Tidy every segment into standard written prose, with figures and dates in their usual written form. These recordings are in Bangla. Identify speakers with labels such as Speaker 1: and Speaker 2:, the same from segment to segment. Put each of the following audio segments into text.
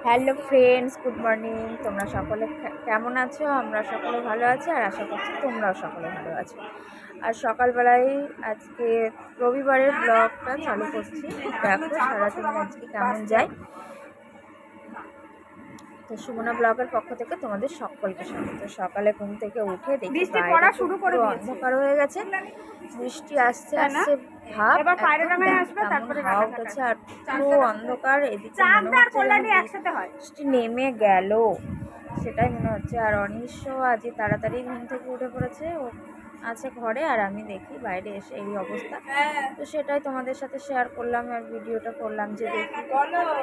Speaker 1: Hello friends, good morning. তোমরা সকলে কেমন আছো? আমরা সকলে ভালো আছি আর আশা করছি তোমরাও সকলে ভালো আছো। আর সকালবেলায় আজকে রবিবারের ব্লগটা চালু করছি। দেখো সারাদিন আজকে কেমন যায়। তো সুমনা ব্লগের পক্ষ থেকে তোমাদের সকলকে স্বাগত। সকালে ঘুম থেকে উঠে দেখি বাইরে পুরো অন্ধকার হয়ে গেছে, বৃষ্টি আসছে আসছে ভাব, কেমন হাওয়া উঠেছে আর পুরো অন্ধকার। এদিকে মনে হচ্ছে বৃষ্টি নেমে গেল, সেটাই মনে হচ্ছে। আর অনিশ্চয় আজই তাড়াতাড়ি ঘুম থেকে উঠে পড়েছে, ও আছে ঘরে, আর আমি দেখি বাইরে এসে এই অবস্থা। তো সেটাই তোমাদের সাথে শেয়ার করলাম আর ভিডিওটা করলাম যে দেখি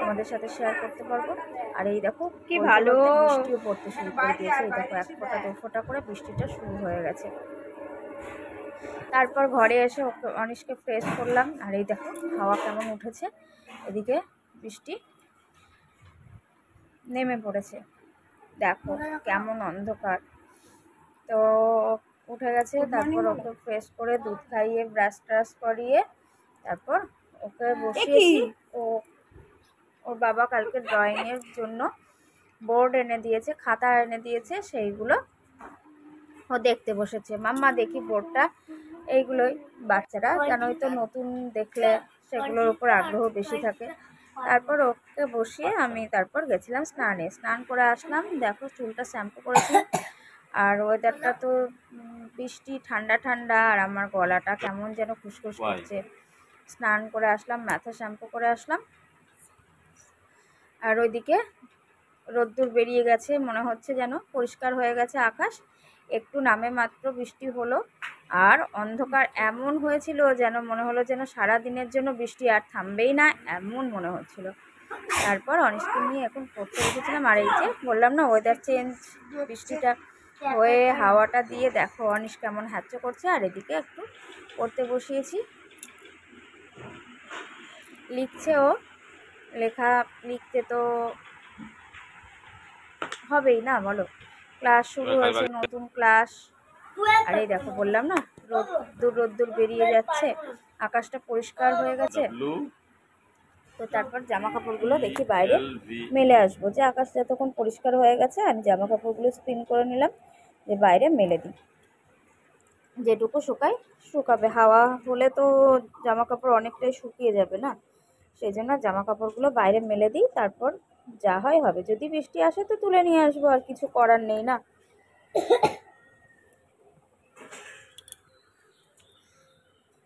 Speaker 1: তোমাদের সাথে শেয়ার করতে পারবো। আর এই দেখো কি ভালো বৃষ্টিও পড়তে শুরু করে দিয়েছে। এই দেখো 1 ফোঁটা 2 ফোঁটা করে বৃষ্টিটা শুরু হয়ে গেছে। তারপর ঘরে এসে ওকে অনিশকে ফ্রেশ করলাম। আর এই দেখো হাওয়া কেমন উঠেছে, এদিকে বৃষ্টি নেমে পড়েছে। দেখো কেমন অন্ধকার। তো উঠে গেছে, তারপর ওকে ফ্রেশ করে দুধ খাইয়ে ব্রাশ ট্রাশ করিয়ে তারপর ওকে বসিয়েছি। ওর বাবা কালকে ড্রয়িংয়ের জন্য বোর্ড এনে দিয়েছে, খাতা এনে দিয়েছে, সেইগুলো ও দেখতে বসেছে। মাম্মা দেখি বোর্ডটা। এইগুলোই বাচ্চারা জানোই তো, নতুন দেখলে সেগুলোর উপর আগ্রহ বেশি থাকে। তারপর ওকে বসিয়ে আমি তারপর গেছিলাম স্নান করে আসলাম। দেখো চুলটা শ্যাম্পু করেছি, আর ওয়েদারটা তো বৃষ্টি ঠান্ডা ঠান্ডা, আর আমার গলাটা কেমন যেন খুসখুস করছে। স্নান করে আসলাম, মাথা শ্যাম্পু করে আসলাম। আর ওইদিকে রোদ্দুর বেরিয়ে গেছে, মনে হচ্ছে যেন পরিষ্কার হয়ে গেছে আকাশ। একটু নামে মাত্র বৃষ্টি হলো, আর অন্ধকার এমন হয়েছিল যেন মনে হলো যেন সারা দিনের জন্য বৃষ্টি আর থামবেই না, এমন মনে হচ্ছিল। তারপর অনিশকে নিয়ে এখন পড়তে বসেছিলাম। আর এই যে বললাম না ওয়েদার চেঞ্জ, বৃষ্টিটা হয়ে হাওয়াটা দিয়ে দেখো অনিশ কেমন হ্যাচ্চো করছে। আর এদিকে একটু পড়তে বসিয়েছি, লিখছে ও। লেখা লিখতে তো হবেই না, বলো। ক্লাস শুরু হয়েছে, নতুন ক্লাস। আর এই দেখো বললাম না রোদ্দুর বেরিয়ে যাচ্ছে, আকাশটা পরিষ্কার হয়ে গেছে। তো তারপর জামা কাপড়গুলো দেখি বাইরে মেলে আসবো, যে আকাশ যতক্ষণ পরিষ্কার হয়ে গেছে আমি জামা কাপড়গুলো স্পিন করে নিলাম, যে বাইরে মেলে দিই, যেটুকু শুকাবে। হাওয়া হলে তো জামা কাপড় অনেকটাই শুকিয়ে যাবে না, সেই জন্য জামা কাপড়গুলো বাইরে মেলে দিই। তারপর যা হয় হবে, যদি বৃষ্টি আসে তো তুলে নিয়ে আসবো, আর কিছু করার নেই না।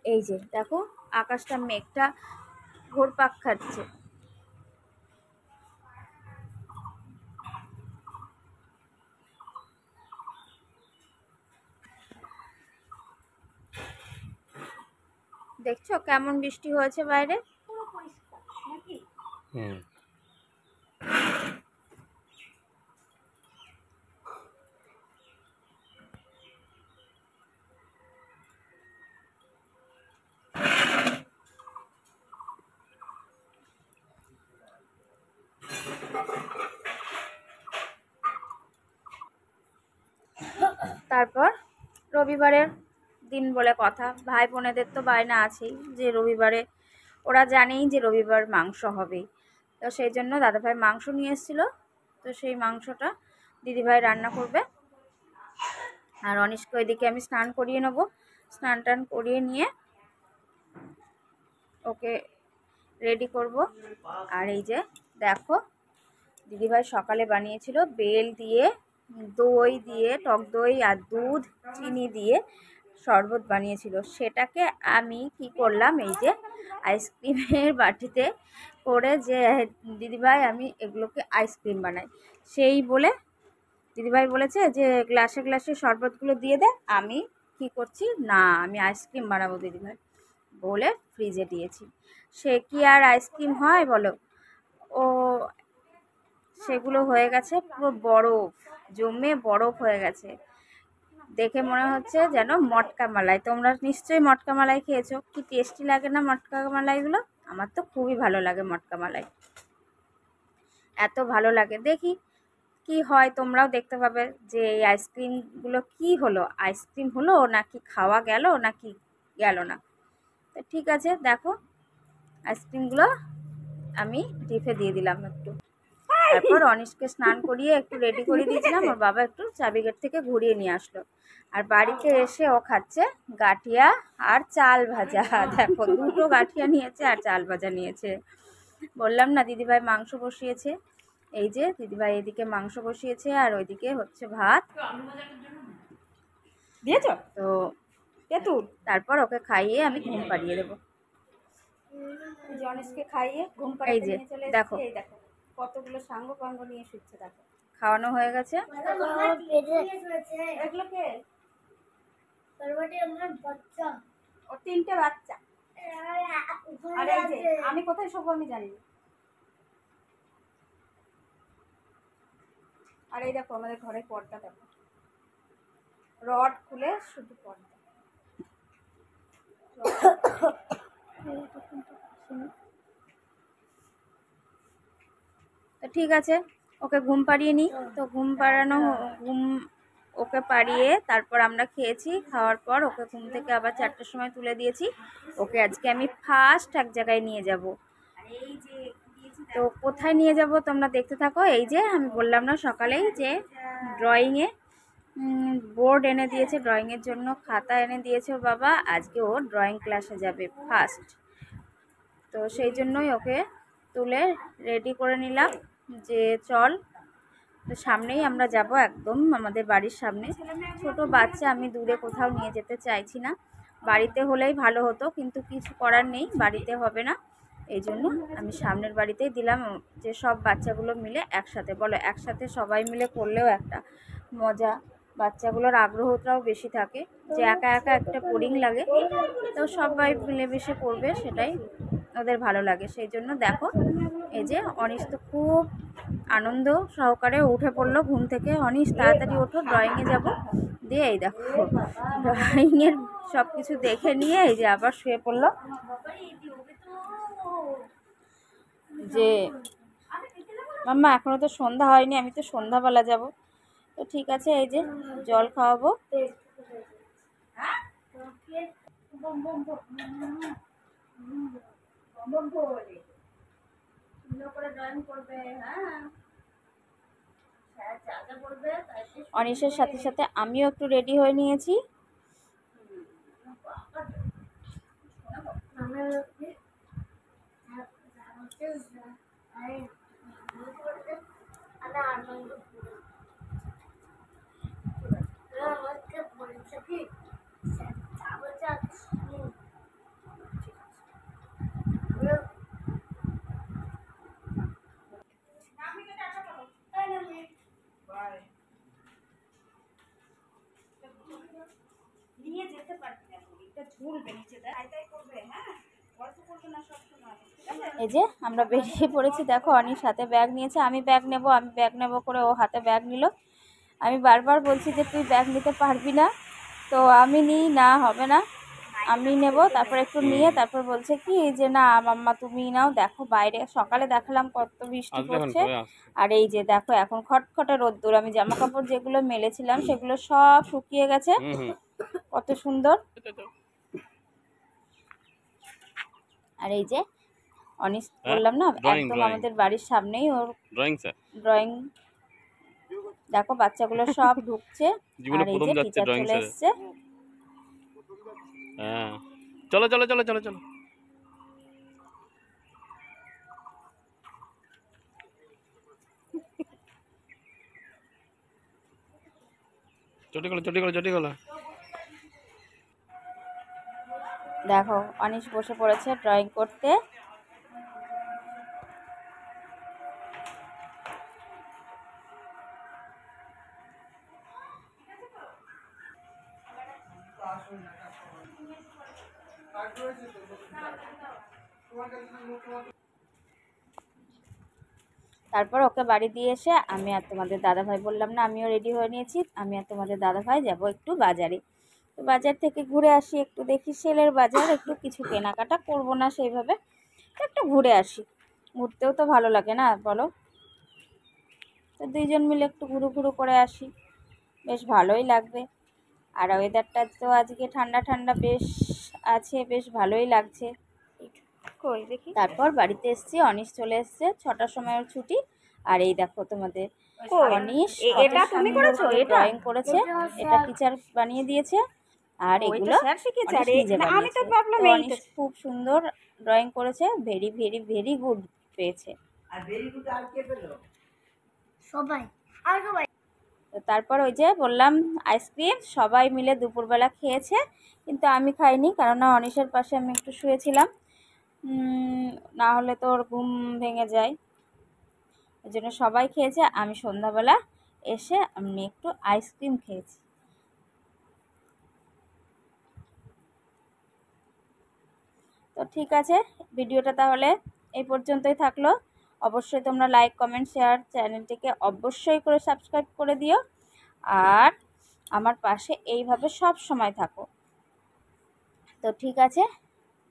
Speaker 1: এই যে দেখো আকাশটা মেঘটা ঘুরপাক খাচ্ছে। দেখছো কেমন বৃষ্টি হয়েছে বাইরে। তারপর রবিবারের দিন বলে কথা, ভাই বোনেদের তো বায়না আছেই যে রবিবারে, ওরা জানেই যে রবিবার মাংস হবেই। তো সেই জন্য দাদাভাই মাংস নিয়ে এসেছিলো, তো সেই মাংসটা দিদিভাই রান্না করবে। আর অনিশকে ওইদিকে আমি স্নান করিয়ে নেবো। স্নান টান করিয়ে নিয়ে ওকে রেডি করব। আর এই যে দেখো দিদিভাই সকালে বানিয়েছিল বেল দিয়ে, দই দিয়ে, টক দই আর দুধ চিনি দিয়ে শরবত বানিয়েছিল। সেটাকে আমি কি করলাম, এই যে আইসক্রিমের বাটিতে করে, যে দিদিভাই আমি এগুলোকে আইসক্রিম বানাই, সেই বলে দিদিভাই বলেছে যে গ্লাসে গ্লাসে শরবতগুলো দিয়ে দে। আমি কি করছি না, আমি আইসক্রিম বানাবো দিদিভাই বলে ফ্রিজে দিয়েছি। সে কি আর আইসক্রিম হয় বলো, ও সেগুলো হয়ে গেছে পুরো বরফ, জমে বরফ হয়ে গেছে। দেখে মনে হচ্ছে যেন মটকা মালাই। তোমরা নিশ্চয়ই মটকা মালাই খেয়েছো, কি টেস্টি লাগে না মটকা মালাইগুলো। আমার তো খুবই ভালো লাগে মটকা মালাই, এত ভালো লাগে। দেখি কি হয়, তোমরাও দেখতে পাবে যে এই আইসক্রিমগুলো কি হলো, আইসক্রিম হলো নাকি খাওয়া গেল নাকি গেল না। তো ঠিক আছে, দেখো আইসক্রিমগুলো আমি ডিপে দিয়ে দিলাম একটু। তারপর অনিশকে স্নান করিয়ে একটু রেডি করে দিয়েছিলাম, ওর বাবা একটু চাবিগেট থেকে ঘুরিয়ে নিয়ে আসলো। আর বাড়িতে এসে ও খাচ্ছে গাঠিয়া আর চাল ভাজা। দেখো, দুটো গাঠিয়া নিয়েছে আর চাল ভাজা নিয়েছে। বললাম না দিদিভাই মাংস বসিয়েছে। এই যে দিদিভাই এদিকে মাংস বসিয়েছে আর ওইদিকে হচ্ছে ভাত দিয়েছ তো তেঁতুল। তারপর ওকে খাইয়ে আমি ঘুম পাড়িয়ে দেবো। অনিশকে খাইয়ে ঘুম পাড়িয়ে নিয়ে চলে এসেছি। দেখো কতগুলো সাঙ্গ পাঙ্গ নিয়ে শুচ্ছে। দেখো খাওয়ানো হয়ে গেছে। এগুলোকে ওর 3টে বাচ্চা। আর এই যে আমি কোথায় শোবো আমি জানি না। আর এই দেখো আমাদের ঘরের পর্দা, দেখো রড খুলে শুধু পর্দা। তো ঠিক আছে, ওকে ঘুম পাড়িয়ে নিই। তো ঘুম ওকে পাড়িয়ে তারপর আমরা খেয়েছি। খাওয়ার পর ওকে ঘুম থেকে আবার 4টার সময় তুলে দিয়েছি। ওকে আজকে আমি ফার্স্ট এক জায়গায় নিয়ে যাব। তো কোথায় নিয়ে যাব তোমরা দেখতে থাকো। এই যে আমি বললাম না সকালেই যে ড্রয়িংয়ে বোর্ড এনে দিয়েছে, ড্রয়িংয়ের জন্য খাতা এনে দিয়েছে ওর বাবা। আজকে ও ড্রয়িং ক্লাসে যাবে ফার্স্ট। তো সেই জন্যই ওকে তুলে রেডি করে নিলাম যে চল। তো সামনেই আমরা যাব, একদম আমাদের বাড়ির সামনে। ছোট বাচ্চা, আমি দূরে কোথাও নিয়ে যেতে চাইছি না। বাড়িতে হলেই ভালো হতো, কিন্তু কিছু করার নেই, বাড়িতে হবে না। এই জন্য আমি সামনের বাড়িতেই দিলাম, যে সব বাচ্চাগুলো মিলে একসাথে, বলো একসাথে সবাই মিলে করলেও একটা মজা, বাচ্চাগুলোর আগ্রহটাও বেশি থাকে। যে একা একা একটা বোরিং লাগে, তো সবাই মিলেমিশে করবে, সেটাই ওদের ভালো লাগে। সেই জন্য দেখো এই যে অনিশ তো খুব আনন্দ সহকারে উঠে পড়লো ঘুম থেকে। অনিশ তাড়াতাড়ি ওঠো, ড্রয়িংয়ে যাব। দিয়ে এই দেখো ড্রয়িংয়ের সব কিছু দেখে নিয়ে এই যে আবার শুয়ে পড়লো। যে মাম্মা এখনো তো সন্ধ্যা হয়নি, আমি তো সন্ধ্যাবেলা যাব। তো ঠিক আছে, এই যে জল খাওয়াবো। অনিশের সাথে সাথে আমিও একটু রেডি হয়ে নিয়েছি। নিয়ে যেতে পারবি না, এটা ঝুলবে নিচে, তাই করবে। হ্যাঁ, গল্প করবে না সবসময়। এই যে আমরা বেরিয়ে পড়েছি। দেখো অনিশ হাতে ব্যাগ নিয়েছে, আমি ব্যাগ নেব করে ও হাতে ব্যাগ নিল। আমি বারবার বলছি যে তুই ব্যাগ নিতে পারবি না, তো আমি নিই না, হবে না, আমি নেব। তারপর একটু নিয়ে তারপর বলছে কি যে না মাম্মা তুমি নাও। দেখো বাইরে সকালে দেখালাম কত বৃষ্টি পড়ছে, আর এই যে দেখো এখন খটখটে রোদ্দুর। আমি জামা কাপড় যেগুলো মেলেছিলাম সেগুলো সব শুকিয়ে গেছে, কত সুন্দর। আর এই যে অনিশ বললাম না একদম আমাদের বাড়ির সামনেই ওর ড্রয়িং। দেখো বাচ্চাগুলো সব ঢুকছে, আর এই যে টিচার চলে এসছে।
Speaker 2: চলো চলো চলো চলো চলো। চটি গলা।
Speaker 1: দেখো অনিশ বসে পড়েছে ড্রয়িং করতে। তারপর ওকে বাড়ি দিয়ে এসে আমি আর তোমাদের দাদাভাই, বললাম না আমিও রেডি হয়ে নিয়েছি, আমি আর তোমাদের দাদাভাই যাব একটু বাজারে। তো বাজার থেকে ঘুরে আসি, একটু দেখি সেলের বাজার, একটু কিছু কেনাকাটা করব না সেইভাবে, একটু ঘুরে আসি। ঘুরতেও তো ভালো লাগে না বলো। তো দুইজন মিলে একটু ঘুরু করে আসি, বেশ ভালোই লাগবে। আর ওয়েদারটা তো আজকে ঠান্ডা ঠান্ডা বেশ আছে, বেশ ভালোই লাগছে। তারপর বাড়িতে এসেছি, অনিশ চলে এসছে, 6টার সময় ওর ছুটি। আর এই দেখো তোমাদের অনিশ
Speaker 3: এটা তুমি করেছো? এটা
Speaker 1: ড্রয়িং করেছে, এটা টিচার বানিয়ে দিয়েছে। আর এগুলো
Speaker 3: স্যার শিখেছে।
Speaker 1: অনিশ
Speaker 3: আর
Speaker 1: নিজে
Speaker 3: আমি তো
Speaker 1: বানিয়েছে।
Speaker 3: ভাবলাম
Speaker 1: তো
Speaker 3: এইটা।
Speaker 1: অনিশ খুব সুন্দর ড্রয়িং করেছে, ভেরি ভেরি ভেরি গুড পেয়েছে।
Speaker 3: সবাই আর সবাই
Speaker 1: তো তারপর ওই যে বললাম আইসক্রিম সবাই মিলে দুপুরবেলা খেয়েছে, কিন্তু আমি খাইনি, কেননা অনিশের পাশে আমি একটু শুয়েছিলাম, না হলে তো ওর ঘুম ভেঙে যায়। ওই জন্য সবাই খেয়েছে, আমি সন্ধ্যাবেলা এসে আমি একটু আইসক্রিম খেয়েছি। তো ঠিক আছে, ভিডিওটা তাহলে এই পর্যন্তই থাকলো। অবশ্যই তোমরা লাইক কমেন্ট শেয়ার, চ্যানেলটিকে অবশ্যই করে সাবস্ক্রাইব করে দিও। আর আমার পাশে এইভাবে সব সময় থাকো। তো ঠিক আছে,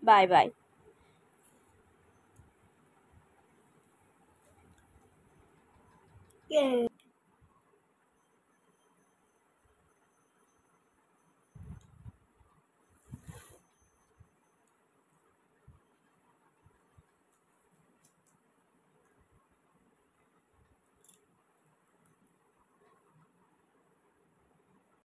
Speaker 1: বাই বাই।